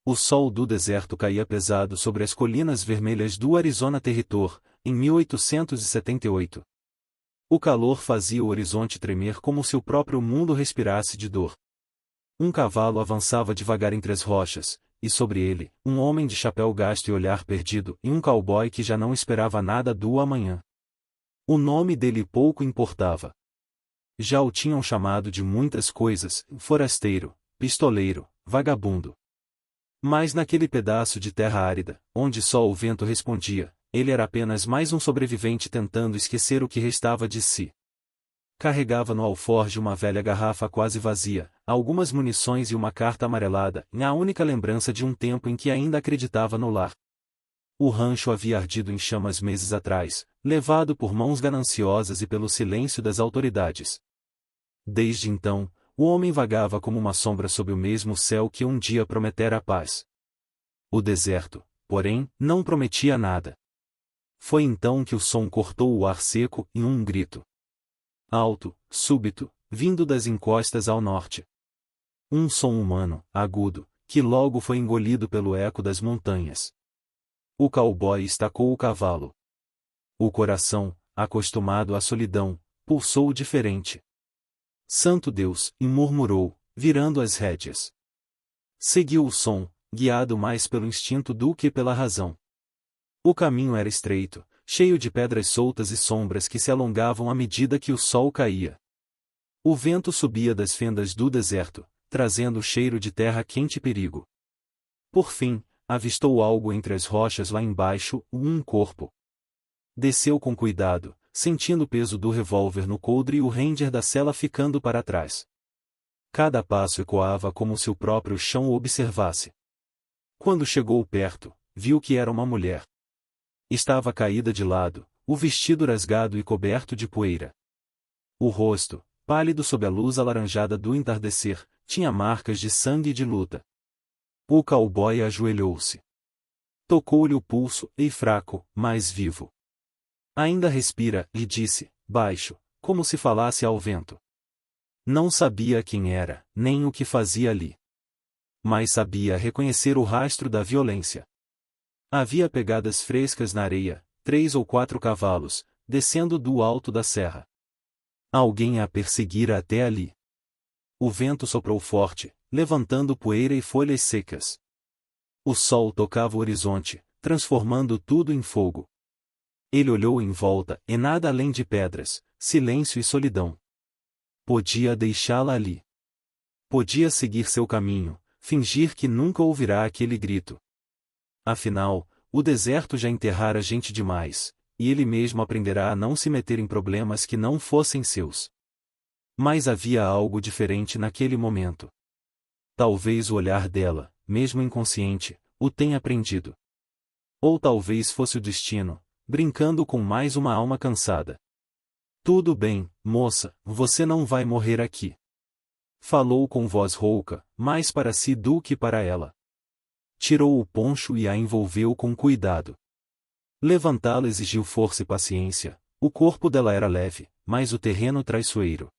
O sol do deserto caía pesado sobre as colinas vermelhas do Arizona Territory, em 1878. O calor fazia o horizonte tremer como se o próprio mundo respirasse de dor. Um cavalo avançava devagar entre as rochas, e sobre ele, um homem de chapéu gasto e olhar perdido, e um cowboy que já não esperava nada do amanhã. O nome dele pouco importava. Já o tinham chamado de muitas coisas: forasteiro, pistoleiro, vagabundo. Mas naquele pedaço de terra árida, onde só o vento respondia, ele era apenas mais um sobrevivente tentando esquecer o que restava de si. Carregava no alforje uma velha garrafa quase vazia, algumas munições e uma carta amarelada, a única lembrança de um tempo em que ainda acreditava no lar. O rancho havia ardido em chamas meses atrás, levado por mãos gananciosas e pelo silêncio das autoridades. Desde então, o homem vagava como uma sombra sob o mesmo céu que um dia prometera a paz. O deserto, porém, não prometia nada. Foi então que o som cortou o ar seco em um grito. Alto, súbito, vindo das encostas ao norte. Um som humano, agudo, que logo foi engolido pelo eco das montanhas. O cowboy estacou o cavalo. O coração, acostumado à solidão, pulsou diferente. Santo Deus, murmurou, virando as rédeas. Seguiu o som, guiado mais pelo instinto do que pela razão. O caminho era estreito, cheio de pedras soltas e sombras que se alongavam à medida que o sol caía. O vento subia das fendas do deserto, trazendo o cheiro de terra quente e perigo. Por fim, avistou algo entre as rochas lá embaixo, um corpo. Desceu com cuidado, sentindo o peso do revólver no coldre e o ranger da cela ficando para trás. Cada passo ecoava como se o próprio chão o observasse. Quando chegou perto, viu que era uma mulher. Estava caída de lado, o vestido rasgado e coberto de poeira. O rosto, pálido sob a luz alaranjada do entardecer, tinha marcas de sangue e de luta. O cowboy ajoelhou-se. Tocou-lhe o pulso, e fraco, mas vivo. Ainda respira, lhe disse, baixo, como se falasse ao vento. Não sabia quem era, nem o que fazia ali. Mas sabia reconhecer o rastro da violência. Havia pegadas frescas na areia, 3 ou 4 cavalos, descendo do alto da serra. Alguém a perseguira até ali. O vento soprou forte, levantando poeira e folhas secas. O sol tocava o horizonte, transformando tudo em fogo. Ele olhou em volta, e nada além de pedras, silêncio e solidão. Podia deixá-la ali. Podia seguir seu caminho, fingir que nunca ouvirá aquele grito. Afinal, o deserto já enterrara gente demais, e ele mesmo aprenderá a não se meter em problemas que não fossem seus. Mas havia algo diferente naquele momento. Talvez o olhar dela, mesmo inconsciente, o tenha prendido. Ou talvez fosse o destino, brincando com mais uma alma cansada. Tudo bem, moça, você não vai morrer aqui. Falou com voz rouca, mais para si do que para ela. Tirou o poncho e a envolveu com cuidado. Levantá-la exigiu força e paciência, o corpo dela era leve, mas o terreno traiçoeiro.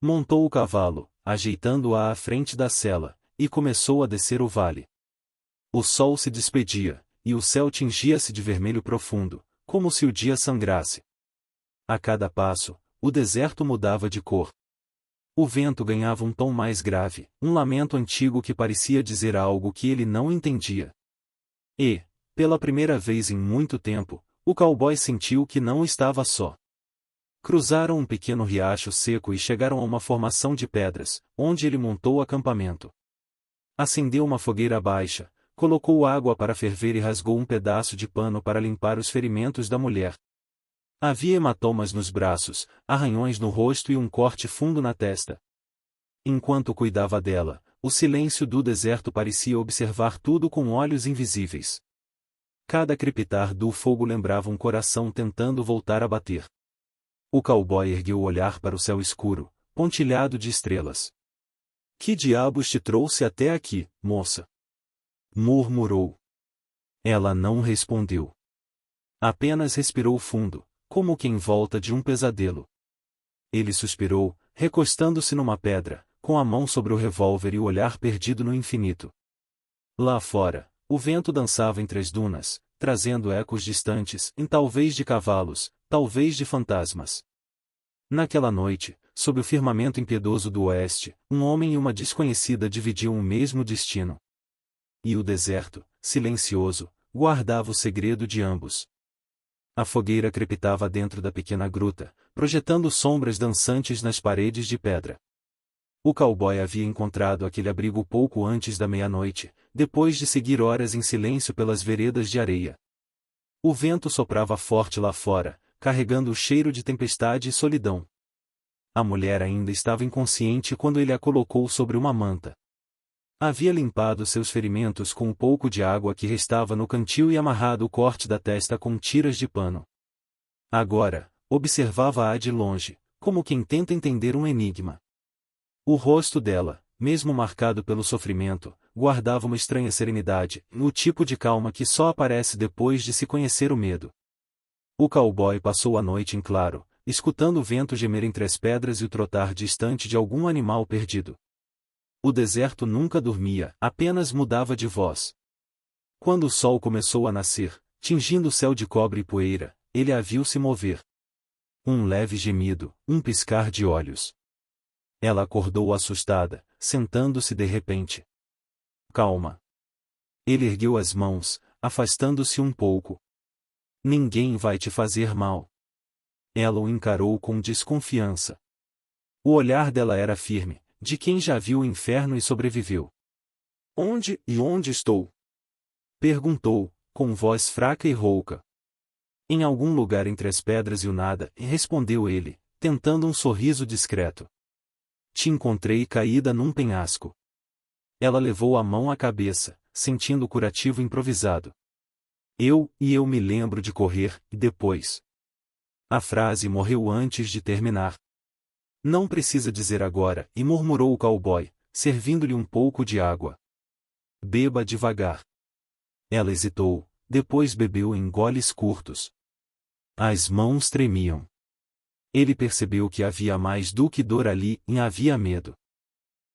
Montou o cavalo, ajeitando-a à frente da sela, e começou a descer o vale. O sol se despedia, e o céu tingia-se de vermelho profundo, como se o dia sangrasse. A cada passo, o deserto mudava de cor. O vento ganhava um tom mais grave, um lamento antigo que parecia dizer algo que ele não entendia. E, pela primeira vez em muito tempo, o cowboy sentiu que não estava só. Cruzaram um pequeno riacho seco e chegaram a uma formação de pedras, onde ele montou acampamento. Acendeu uma fogueira baixa, colocou água para ferver e rasgou um pedaço de pano para limpar os ferimentos da mulher. Havia hematomas nos braços, arranhões no rosto e um corte fundo na testa. Enquanto cuidava dela, o silêncio do deserto parecia observar tudo com olhos invisíveis. Cada crepitar do fogo lembrava um coração tentando voltar a bater. O cowboy ergueu o olhar para o céu escuro, pontilhado de estrelas. Que diabos te trouxe até aqui, moça? Murmurou. Ela não respondeu. Apenas respirou fundo, como quem volta de um pesadelo. Ele suspirou, recostando-se numa pedra, com a mão sobre o revólver e o olhar perdido no infinito. Lá fora, o vento dançava entre as dunas, trazendo ecos distantes, talvez de cavalos, talvez de fantasmas. Naquela noite, sob o firmamento impiedoso do oeste, um homem e uma desconhecida dividiam o mesmo destino. E o deserto, silencioso, guardava o segredo de ambos. A fogueira crepitava dentro da pequena gruta, projetando sombras dançantes nas paredes de pedra. O cowboy havia encontrado aquele abrigo pouco antes da meia-noite, depois de seguir horas em silêncio pelas veredas de areia. O vento soprava forte lá fora, carregando o cheiro de tempestade e solidão. A mulher ainda estava inconsciente quando ele a colocou sobre uma manta. Havia limpado seus ferimentos com um pouco de água que restava no cantil e amarrado o corte da testa com tiras de pano. Agora, observava-a de longe, como quem tenta entender um enigma. O rosto dela, mesmo marcado pelo sofrimento, guardava uma estranha serenidade, no tipo de calma que só aparece depois de se conhecer o medo. O cowboy passou a noite em claro, escutando o vento gemer entre as pedras e o trotar distante de algum animal perdido. O deserto nunca dormia, apenas mudava de voz. Quando o sol começou a nascer, tingindo o céu de cobre e poeira, ele a viu se mover. Um leve gemido, um piscar de olhos. Ela acordou assustada, sentando-se de repente. Calma. Ele ergueu as mãos, afastando-se um pouco. Ninguém vai te fazer mal. Ela o encarou com desconfiança. O olhar dela era firme, de quem já viu o inferno e sobreviveu. Onde estou? Perguntou, com voz fraca e rouca. Em algum lugar entre as pedras e o nada, respondeu ele, tentando um sorriso discreto. Te encontrei caída num penhasco. Ela levou a mão à cabeça, sentindo o curativo improvisado. Eu me lembro de correr, e depois. A frase morreu antes de terminar. Não precisa dizer agora, e murmurou o cowboy, servindo-lhe um pouco de água. Beba devagar. Ela hesitou, depois bebeu em goles curtos. As mãos tremiam. Ele percebeu que havia mais do que dor ali, e havia medo.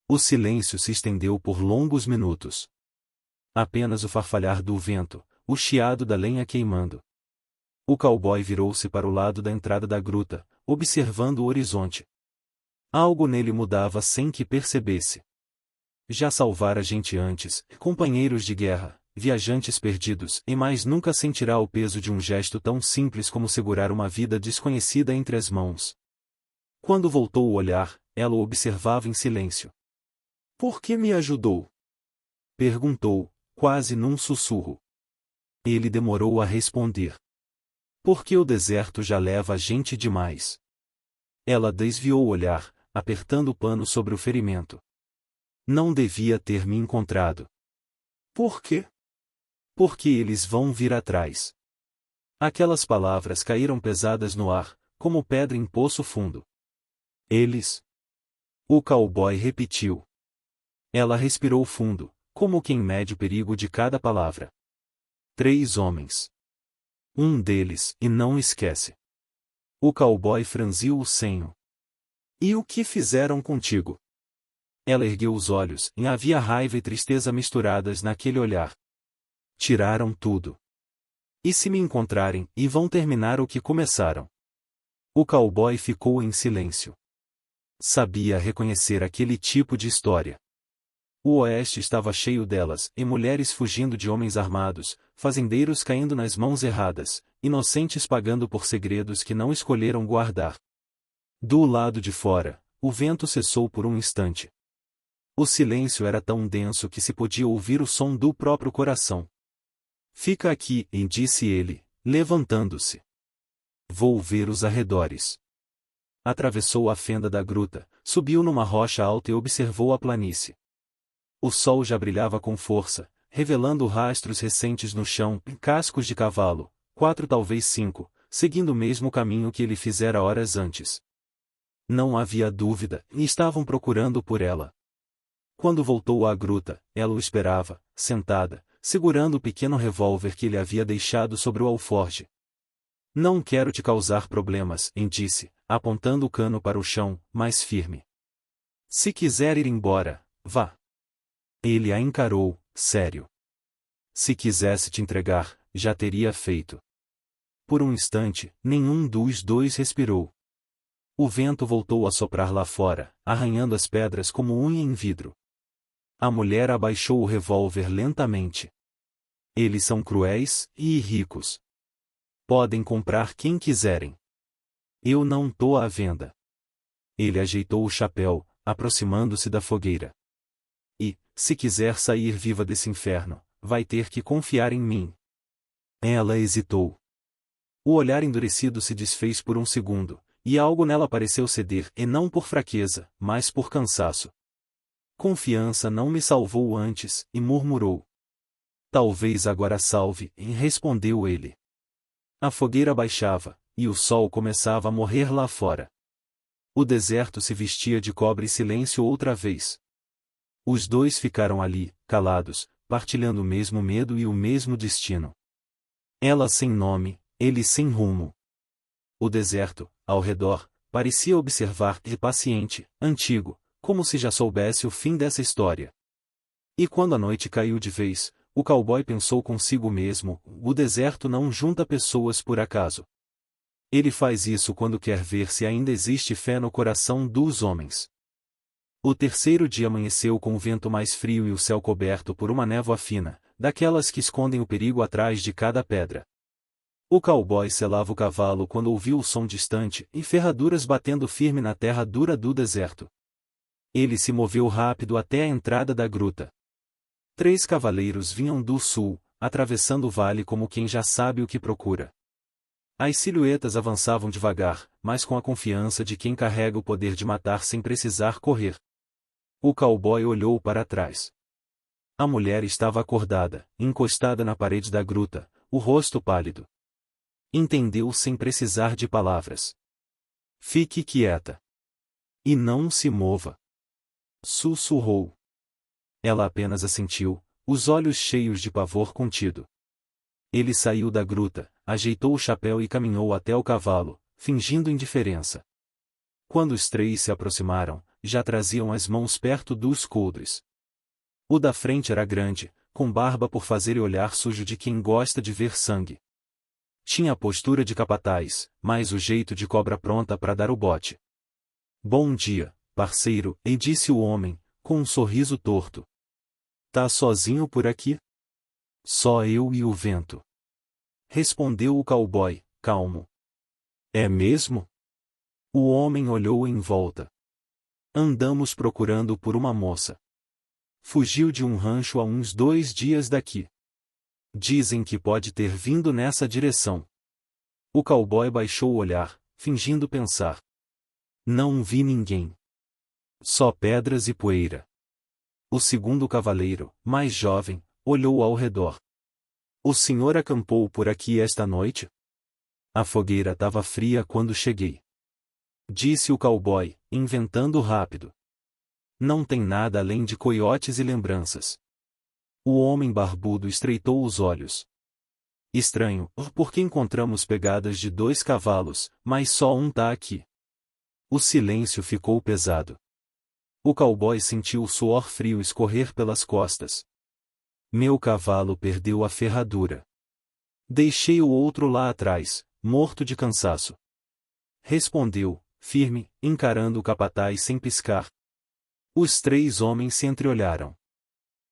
O silêncio se estendeu por longos minutos. Apenas o farfalhar do vento, o chiado da lenha queimando. O cowboy virou-se para o lado da entrada da gruta, observando o horizonte. Algo nele mudava sem que percebesse. Já salvara gente antes, companheiros de guerra, viajantes perdidos, e mais nunca sentirá o peso de um gesto tão simples como segurar uma vida desconhecida entre as mãos. Quando voltou o olhar, ela o observava em silêncio. Por que me ajudou? Perguntou, quase num sussurro. Ele demorou a responder. Porque o deserto já leva a gente demais. Ela desviou o olhar, apertando o pano sobre o ferimento. Não devia ter me encontrado. Por quê? Porque eles vão vir atrás. Aquelas palavras caíram pesadas no ar, como pedra em poço fundo. Eles? O cowboy repetiu. Ela respirou fundo, como quem mede o perigo de cada palavra. 3 homens. Um deles, e não esquece. O cowboy franziu o senho. E o que fizeram contigo? Ela ergueu os olhos, e havia raiva e tristeza misturadas naquele olhar. Tiraram tudo. E se me encontrarem, e vão terminar o que começaram? O cowboy ficou em silêncio. Sabia reconhecer aquele tipo de história. O oeste estava cheio delas, e mulheres fugindo de homens armados, fazendeiros caindo nas mãos erradas, inocentes pagando por segredos que não escolheram guardar. Do lado de fora, o vento cessou por um instante. O silêncio era tão denso que se podia ouvir o som do próprio coração. Fica aqui, disse ele, levantando-se. Vou ver os arredores. Atravessou a fenda da gruta, subiu numa rocha alta e observou a planície. O sol já brilhava com força, revelando rastros recentes no chão, cascos de cavalo, 4 talvez 5, seguindo o mesmo caminho que ele fizera horas antes. Não havia dúvida, e estavam procurando por ela. Quando voltou à gruta, ela o esperava, sentada, segurando o pequeno revólver que ele havia deixado sobre o alforje. Não quero te causar problemas, disse, apontando o cano para o chão, mais firme. Se quiser ir embora, vá. Ele a encarou, sério. Se quisesse te entregar, já teria feito. Por um instante, nenhum dos dois respirou. O vento voltou a soprar lá fora, arranhando as pedras como unha em vidro. A mulher abaixou o revólver lentamente. Eles são cruéis e ricos. Podem comprar quem quiserem. Eu não tô à venda. Ele ajeitou o chapéu, aproximando-se da fogueira. E, se quiser sair viva desse inferno, vai ter que confiar em mim. Ela hesitou. O olhar endurecido se desfez por um segundo, e algo nela pareceu ceder, e não por fraqueza, mas por cansaço. Confiança não me salvou antes, e murmurou. Talvez agora salve, respondeu ele. A fogueira baixava, e o sol começava a morrer lá fora. O deserto se vestia de cobre e silêncio outra vez. Os dois ficaram ali, calados, partilhando o mesmo medo e o mesmo destino. Ela sem nome, ele sem rumo. O deserto, ao redor, parecia observar impaciente, antigo, como se já soubesse o fim dessa história. E quando a noite caiu de vez, o cowboy pensou consigo mesmo, o deserto não junta pessoas por acaso. Ele faz isso quando quer ver se ainda existe fé no coração dos homens. O terceiro dia amanheceu com o vento mais frio e o céu coberto por uma névoa fina, daquelas que escondem o perigo atrás de cada pedra. O cowboy selava o cavalo quando ouviu o som distante e ferraduras batendo firme na terra dura do deserto. Ele se moveu rápido até a entrada da gruta. 3 cavaleiros vinham do sul, atravessando o vale como quem já sabe o que procura. As silhuetas avançavam devagar, mas com a confiança de quem carrega o poder de matar sem precisar correr. O cowboy olhou para trás. A mulher estava acordada, encostada na parede da gruta, o rosto pálido. Entendeu sem precisar de palavras. Fique quieta. E não se mova. Sussurrou. Ela apenas assentiu, os olhos cheios de pavor contido. Ele saiu da gruta, ajeitou o chapéu e caminhou até o cavalo, fingindo indiferença. Quando os 3 se aproximaram, já traziam as mãos perto dos coldres. O da frente era grande, com barba por fazer e olhar sujo de quem gosta de ver sangue. Tinha a postura de capataz, mas o jeito de cobra pronta para dar o bote. Bom dia, parceiro, e disse o homem, com um sorriso torto. Tá sozinho por aqui? Só eu e o vento. Respondeu o cowboy, calmo. É mesmo? O homem olhou em volta. Andamos procurando por uma moça. Fugiu de um rancho há uns 2 dias daqui. Dizem que pode ter vindo nessa direção. O cowboy baixou o olhar, fingindo pensar. Não vi ninguém. Só pedras e poeira. O segundo cavaleiro, mais jovem, olhou ao redor. O senhor acampou por aqui esta noite? A fogueira estava fria quando cheguei. Disse o cowboy, inventando rápido. Não tem nada além de coiotes e lembranças. O homem barbudo estreitou os olhos. Estranho, porque encontramos pegadas de 2 cavalos, mas só um tá aqui. O silêncio ficou pesado. O cowboy sentiu o suor frio escorrer pelas costas. Meu cavalo perdeu a ferradura. Deixei o outro lá atrás, morto de cansaço. Respondeu, firme, encarando o capataz sem piscar. Os 3 homens se entreolharam.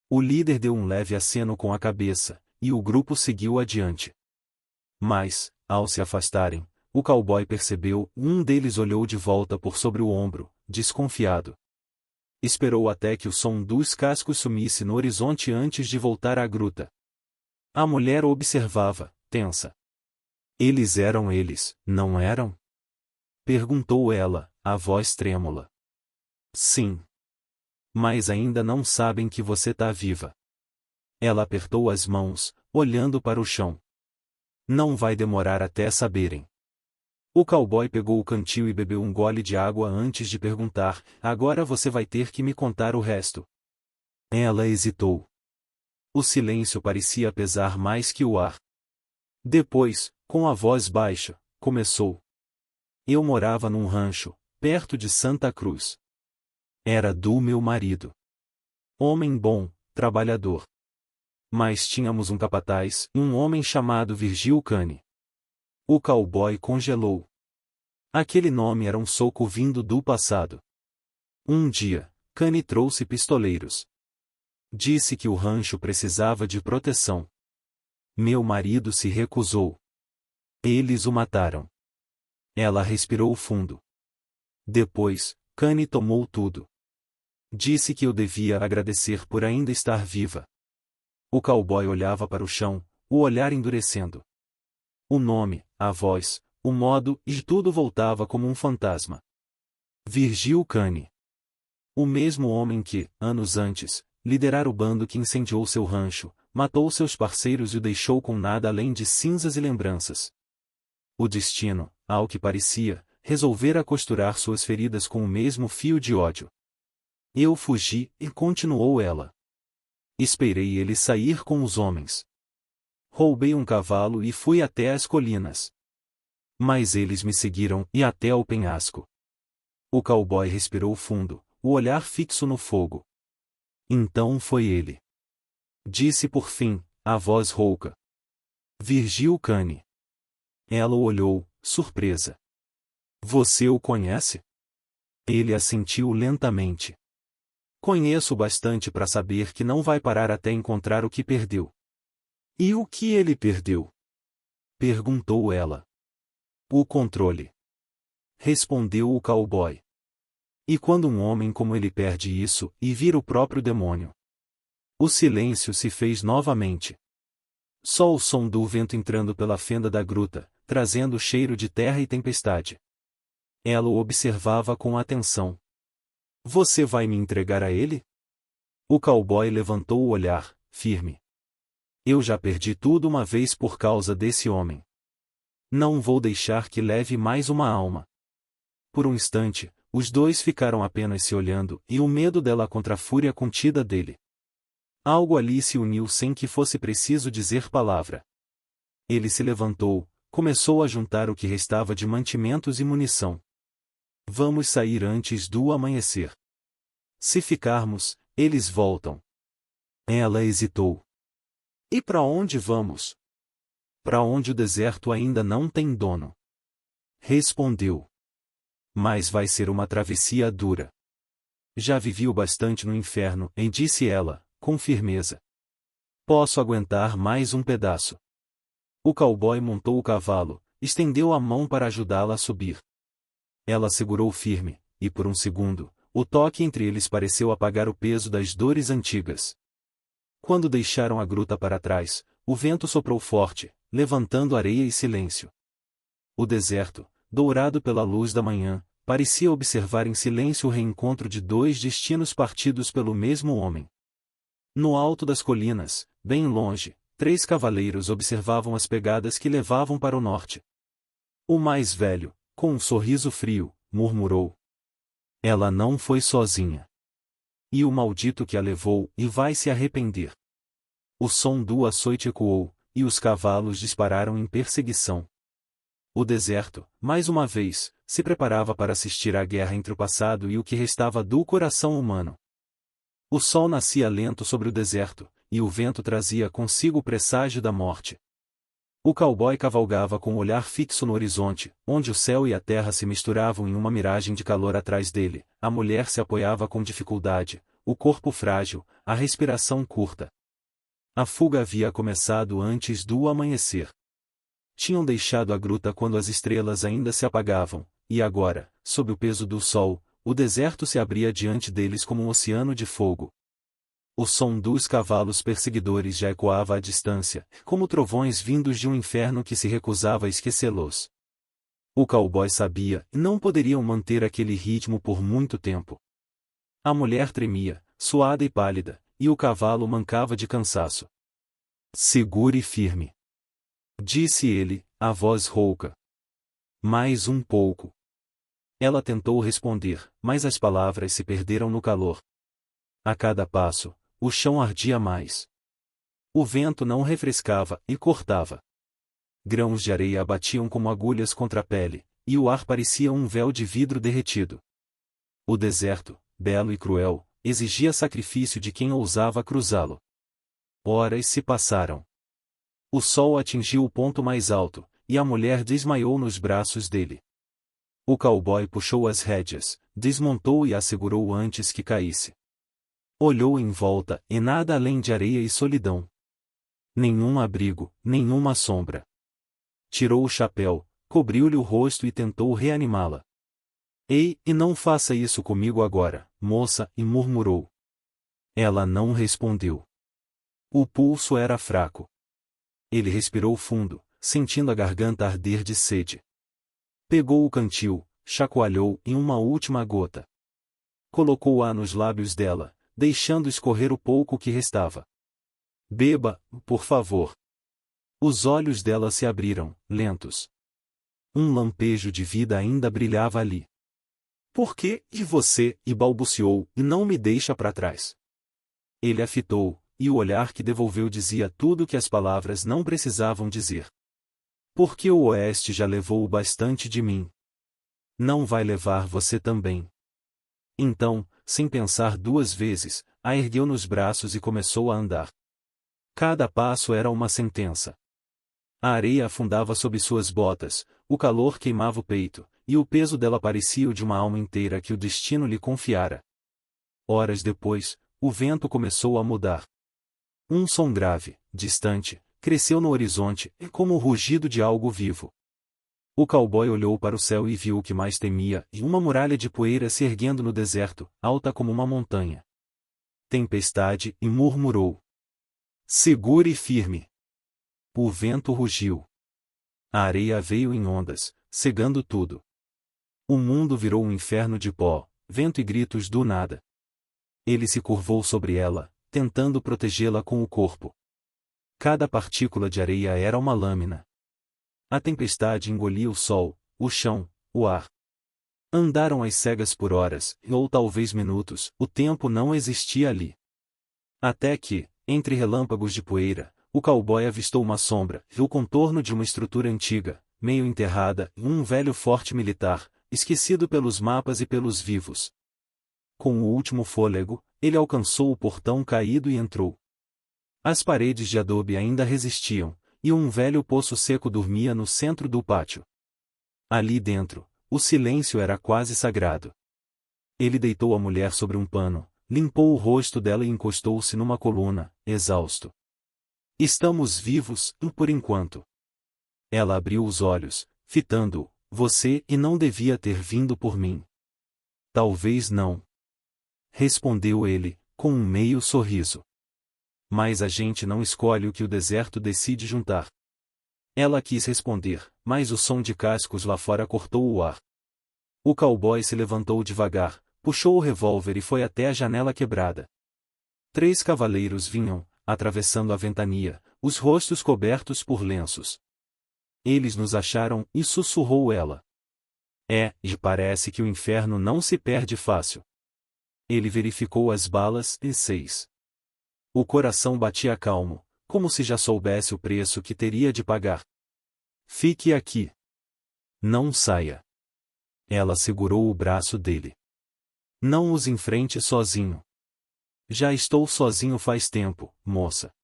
O líder deu um leve aceno com a cabeça, e o grupo seguiu adiante. Mas, ao se afastarem, o cowboy percebeu, um deles olhou de volta por sobre o ombro, desconfiado. Esperou até que o som dos cascos sumisse no horizonte antes de voltar à gruta. A mulher o observava, tensa. Eles eram eles, não eram? Perguntou ela, a voz trêmula. Sim. Mas ainda não sabem que você tá viva. Ela apertou as mãos, olhando para o chão. Não vai demorar até saberem. O cowboy pegou o cantil e bebeu um gole de água antes de perguntar, agora você vai ter que me contar o resto. Ela hesitou. O silêncio parecia pesar mais que o ar. Depois, com a voz baixa, começou. Eu morava num rancho, perto de Santa Cruz. Era do meu marido. Homem bom, trabalhador. Mas tínhamos um capataz, um homem chamado Virgil Cane. O cowboy congelou. Aquele nome era um soco vindo do passado. Um dia, Cane trouxe pistoleiros. Disse que o rancho precisava de proteção. Meu marido se recusou. Eles o mataram. Ela respirou fundo. Depois, Cane tomou tudo. Disse que eu devia agradecer por ainda estar viva. O cowboy olhava para o chão, o olhar endurecendo. O nome, a voz, o modo e tudo voltava como um fantasma. Virgil Cane. O mesmo homem que, anos antes, liderara o bando que incendiou seu rancho, matou seus parceiros e o deixou com nada além de cinzas e lembranças. O destino, ao que parecia, resolvera costurar suas feridas com o mesmo fio de ódio. Eu fugi, e continuou ela. Esperei ele sair com os homens. Roubei um cavalo e fui até as colinas. Mas eles me seguiram e até ao penhasco. O cowboy respirou fundo, o olhar fixo no fogo. Então foi ele. Disse por fim, a voz rouca. Virgil Cane. Ela o olhou, surpresa. Você o conhece? Ele assentiu lentamente. Conheço bastante para saber que não vai parar até encontrar o que perdeu. E o que ele perdeu? Perguntou ela. O controle. Respondeu o cowboy. E quando um homem como ele perde isso, e vira o próprio demônio? O silêncio se fez novamente. Só o som do vento entrando pela fenda da gruta, trazendo o cheiro de terra e tempestade. Ela o observava com atenção. Você vai me entregar a ele? O cowboy levantou o olhar, firme. Eu já perdi tudo uma vez por causa desse homem. Não vou deixar que leve mais uma alma. Por um instante, os dois ficaram apenas se olhando e o medo dela contra a fúria contida dele. Algo ali se uniu sem que fosse preciso dizer palavra. Ele se levantou, começou a juntar o que restava de mantimentos e munição. Vamos sair antes do amanhecer. Se ficarmos, eles voltam. Ela hesitou. E para onde vamos? Para onde o deserto ainda não tem dono. Respondeu. Mas vai ser uma travessia dura. Já vivi o bastante no inferno, e disse ela, com firmeza. Posso aguentar mais um pedaço. O cowboy montou o cavalo, estendeu a mão para ajudá-la a subir. Ela segurou firme, e por um segundo, o toque entre eles pareceu apagar o peso das dores antigas. Quando deixaram a gruta para trás, o vento soprou forte, levantando areia e silêncio. O deserto, dourado pela luz da manhã, parecia observar em silêncio o reencontro de dois destinos partidos pelo mesmo homem. No alto das colinas, bem longe, 3 cavaleiros observavam as pegadas que levavam para o norte. O mais velho, com um sorriso frio, murmurou. Ela não foi sozinha. E o maldito que a levou, e vai se arrepender. O som do açoite ecoou, e os cavalos dispararam em perseguição. O deserto, mais uma vez, se preparava para assistir à guerra entre o passado e o que restava do coração humano. O sol nascia lento sobre o deserto, e o vento trazia consigo o presságio da morte. O cowboy cavalgava com o olhar fixo no horizonte, onde o céu e a terra se misturavam em uma miragem de calor atrás dele. A mulher se apoiava com dificuldade, o corpo frágil, a respiração curta. A fuga havia começado antes do amanhecer. Tinham deixado a gruta quando as estrelas ainda se apagavam, e agora, sob o peso do sol, o deserto se abria diante deles como um oceano de fogo. O som dos cavalos perseguidores já ecoava à distância, como trovões vindos de um inferno que se recusava a esquecê-los. O cowboy sabia, não poderiam manter aquele ritmo por muito tempo. A mulher tremia, suada e pálida, e o cavalo mancava de cansaço. Segure firme. Disse ele, a voz rouca. Mais um pouco. Ela tentou responder, mas as palavras se perderam no calor. A cada passo, o chão ardia mais. O vento não refrescava e cortava. Grãos de areia batiam como agulhas contra a pele, e o ar parecia um véu de vidro derretido. O deserto, belo e cruel, exigia sacrifício de quem ousava cruzá-lo. Horas se passaram. O sol atingiu o ponto mais alto, e a mulher desmaiou nos braços dele. O cowboy puxou as rédeas, desmontou e a segurou antes que caísse. Olhou em volta, e nada além de areia e solidão. Nenhum abrigo, nenhuma sombra. Tirou o chapéu, cobriu-lhe o rosto e tentou reanimá-la. Ei, e não faça isso comigo agora, moça, e murmurou. Ela não respondeu. O pulso era fraco. Ele respirou fundo, sentindo a garganta arder de sede. Pegou o cantil, chacoalhou em uma última gota. Colocou-a nos lábios dela, deixando escorrer o pouco que restava. Beba, por favor. Os olhos dela se abriram, lentos. Um lampejo de vida ainda brilhava ali. Por quê? E você? E balbuciou, e não me deixa para trás. Ele a fitou, e o olhar que devolveu dizia tudo que as palavras não precisavam dizer. Porque o oeste já levou bastante de mim. Não vai levar você também. Então, sem pensar duas vezes, a ergueu nos braços e começou a andar. Cada passo era uma sentença. A areia afundava sob suas botas, o calor queimava o peito, e o peso dela parecia o de uma alma inteira que o destino lhe confiara. Horas depois, o vento começou a mudar. Um som grave, distante, cresceu no horizonte, como o rugido de algo vivo. O cowboy olhou para o céu e viu o que mais temia, e uma muralha de poeira se erguendo no deserto, alta como uma montanha. Tempestade, e murmurou. Segure firme. O vento rugiu. A areia veio em ondas, cegando tudo. O mundo virou um inferno de pó, vento e gritos do nada. Ele se curvou sobre ela, tentando protegê-la com o corpo. Cada partícula de areia era uma lâmina. A tempestade engolia o sol, o chão, o ar. Andaram às cegas por horas, ou talvez minutos, o tempo não existia ali. Até que, entre relâmpagos de poeira, o cowboy avistou uma sombra, viu o contorno de uma estrutura antiga, meio enterrada, um velho forte militar, esquecido pelos mapas e pelos vivos. Com o último fôlego, ele alcançou o portão caído e entrou. As paredes de adobe ainda resistiam, e um velho poço seco dormia no centro do pátio. Ali dentro, o silêncio era quase sagrado. Ele deitou a mulher sobre um pano, limpou o rosto dela e encostou-se numa coluna, exausto. Estamos vivos, por enquanto. Ela abriu os olhos, fitando-o. Você e não devia ter vindo por mim. Talvez não. Respondeu ele, com um meio sorriso. Mas a gente não escolhe o que o deserto decide juntar. Ela quis responder, mas o som de cascos lá fora cortou o ar. O cowboy se levantou devagar, puxou o revólver e foi até a janela quebrada. 3 cavaleiros vinham, atravessando a ventania, os rostos cobertos por lenços. Eles nos acharam, e sussurrou ela. E parece que o inferno não se perde fácil. Ele verificou as balas, e 6. O coração batia calmo, como se já soubesse o preço que teria de pagar. Fique aqui. Não saia. Ela segurou o braço dele. Não os enfrente sozinho. Já estou sozinho faz tempo, moça.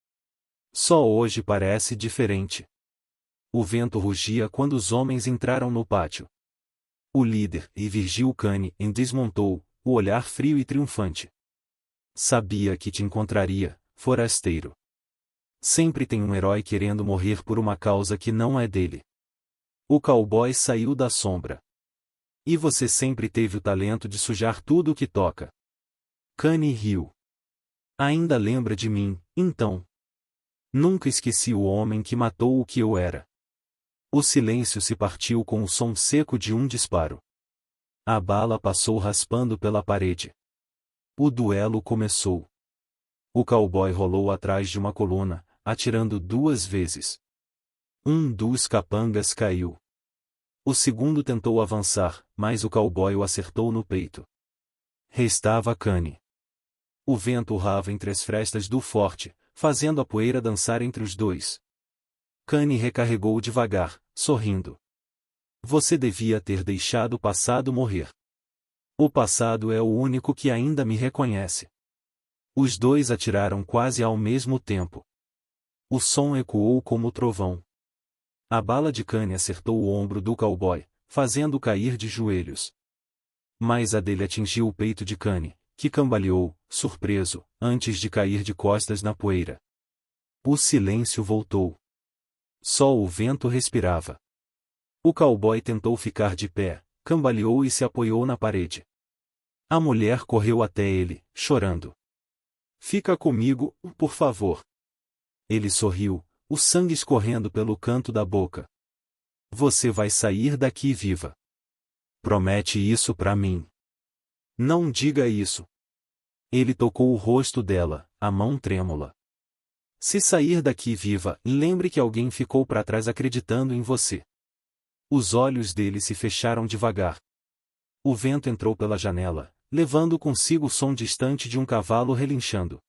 Só hoje parece diferente. O vento rugia quando os homens entraram no pátio. O líder, e Virgil Kane, desmontou, o olhar frio e triunfante. Sabia que te encontraria, forasteiro. Sempre tem um herói querendo morrer por uma causa que não é dele. O cowboy saiu da sombra. E você sempre teve o talento de sujar tudo o que toca. Kane riu. Ainda lembra de mim, então? Nunca esqueci o homem que matou o que eu era. O silêncio se partiu com o som seco de um disparo. A bala passou raspando pela parede. O duelo começou. O cowboy rolou atrás de uma coluna, atirando 2 vezes. Um dos capangas caiu. O segundo tentou avançar, mas o cowboy o acertou no peito. Restava Kane. O vento urrava entre as frestas do forte, fazendo a poeira dançar entre os dois. Kane recarregou devagar, sorrindo. Você devia ter deixado o passado morrer. O passado é o único que ainda me reconhece. Os dois atiraram quase ao mesmo tempo. O som ecoou como o trovão. A bala de cane acertou o ombro do cowboy, fazendo-o cair de joelhos. Mas a dele atingiu o peito de cane, que cambaleou, surpreso, antes de cair de costas na poeira. O silêncio voltou. Só o vento respirava. O cowboy tentou ficar de pé, cambaleou e se apoiou na parede. A mulher correu até ele, chorando. Fica comigo, por favor. Ele sorriu, o sangue escorrendo pelo canto da boca. Você vai sair daqui viva. Promete isso pra mim. Não diga isso. Ele tocou o rosto dela, a mão trêmula. Se sair daqui viva, lembre que alguém ficou para trás acreditando em você. Os olhos dele se fecharam devagar. O vento entrou pela janela, levando consigo o som distante de um cavalo relinchando.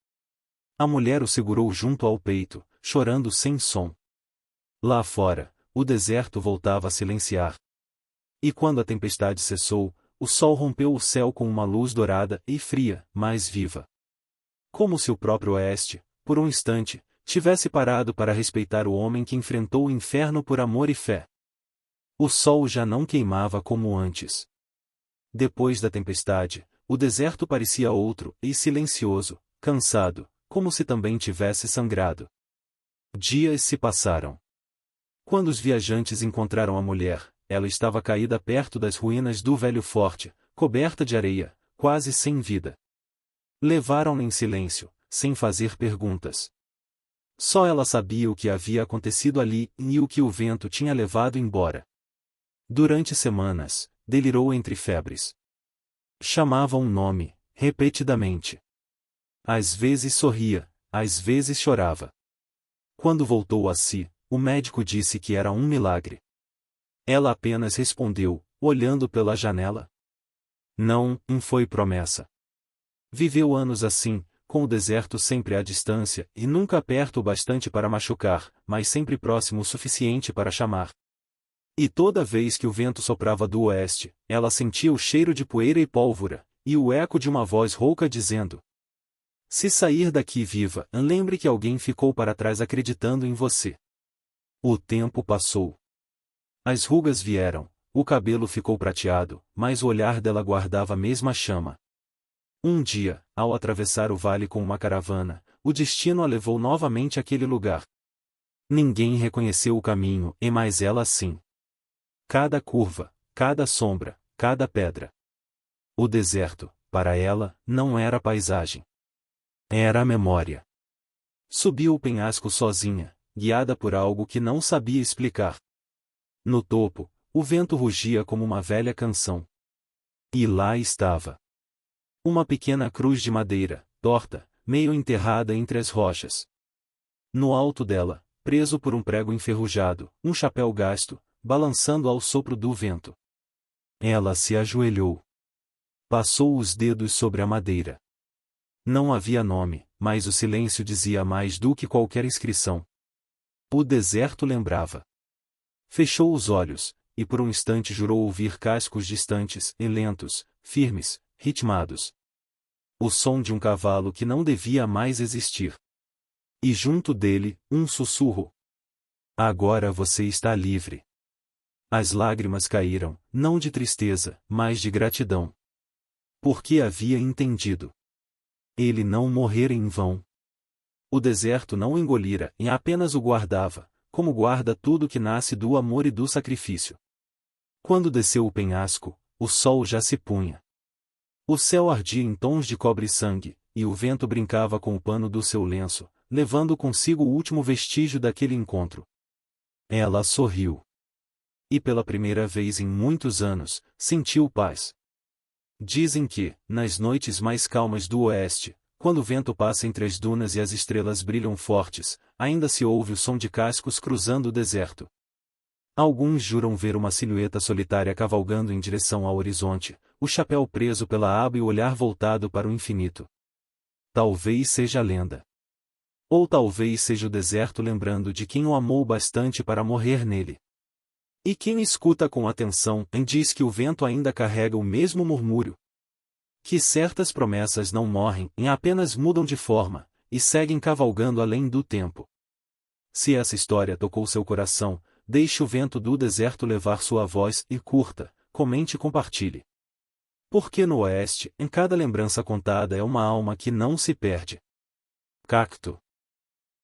A mulher o segurou junto ao peito, chorando sem som. Lá fora, o deserto voltava a silenciar. E quando a tempestade cessou, o sol rompeu o céu com uma luz dourada e fria, mas viva. Como se o próprio oeste, por um instante, tivesse parado para respeitar o homem que enfrentou o inferno por amor e fé. O sol já não queimava como antes. Depois da tempestade, o deserto parecia outro, e silencioso, cansado, como se também tivesse sangrado. Dias se passaram. Quando os viajantes encontraram a mulher, ela estava caída perto das ruínas do velho forte, coberta de areia, quase sem vida. Levaram-na em silêncio, sem fazer perguntas. Só ela sabia o que havia acontecido ali e o que o vento tinha levado embora. Durante semanas, delirou entre febres. Chamava um nome, repetidamente. Às vezes sorria, às vezes chorava. Quando voltou a si, o médico disse que era um milagre. Ela apenas respondeu, olhando pela janela. Não, foi promessa. Viveu anos assim, com o deserto sempre à distância e nunca perto o bastante para machucar, mas sempre próximo o suficiente para chamar. E toda vez que o vento soprava do oeste, ela sentia o cheiro de poeira e pólvora, e o eco de uma voz rouca dizendo: se sair daqui viva, lembre que alguém ficou para trás acreditando em você. O tempo passou. As rugas vieram, o cabelo ficou prateado, mas o olhar dela guardava a mesma chama. Um dia, ao atravessar o vale com uma caravana, o destino a levou novamente àquele lugar. Ninguém reconheceu o caminho, e mais ela sim. Cada curva, cada sombra, cada pedra. O deserto, para ela, não era paisagem. Era a memória. Subiu o penhasco sozinha, guiada por algo que não sabia explicar. No topo, o vento rugia como uma velha canção. E lá estava. Uma pequena cruz de madeira, torta, meio enterrada entre as rochas. No alto dela, preso por um prego enferrujado, um chapéu gasto, balançando ao sopro do vento. Ela se ajoelhou. Passou os dedos sobre a madeira. Não havia nome, mas o silêncio dizia mais do que qualquer inscrição. O deserto lembrava. Fechou os olhos, e por um instante jurou ouvir cascos distantes e lentos, firmes, ritmados. O som de um cavalo que não devia mais existir. E junto dele, um sussurro. Agora você está livre. As lágrimas caíram, não de tristeza, mas de gratidão. Porque havia entendido. Ele não morrera em vão. O deserto não o engolira e apenas o guardava, como guarda tudo que nasce do amor e do sacrifício. Quando desceu o penhasco, o sol já se punha. O céu ardia em tons de cobre-sangue, e o vento brincava com o pano do seu lenço, levando consigo o último vestígio daquele encontro. Ela sorriu. E pela primeira vez em muitos anos, sentiu paz. Dizem que, nas noites mais calmas do oeste, quando o vento passa entre as dunas e as estrelas brilham fortes, ainda se ouve o som de cascos cruzando o deserto. Alguns juram ver uma silhueta solitária cavalgando em direção ao horizonte, o chapéu preso pela aba e o olhar voltado para o infinito. Talvez seja lenda. Ou talvez seja o deserto lembrando de quem o amou bastante para morrer nele. E quem escuta com atenção diz que o vento ainda carrega o mesmo murmúrio. Que certas promessas não morrem e apenas mudam de forma, e seguem cavalgando além do tempo. Se essa história tocou seu coração, deixe o vento do deserto levar sua voz e curta, comente e compartilhe. Porque no Oeste, em cada lembrança contada é uma alma que não se perde. Cacto.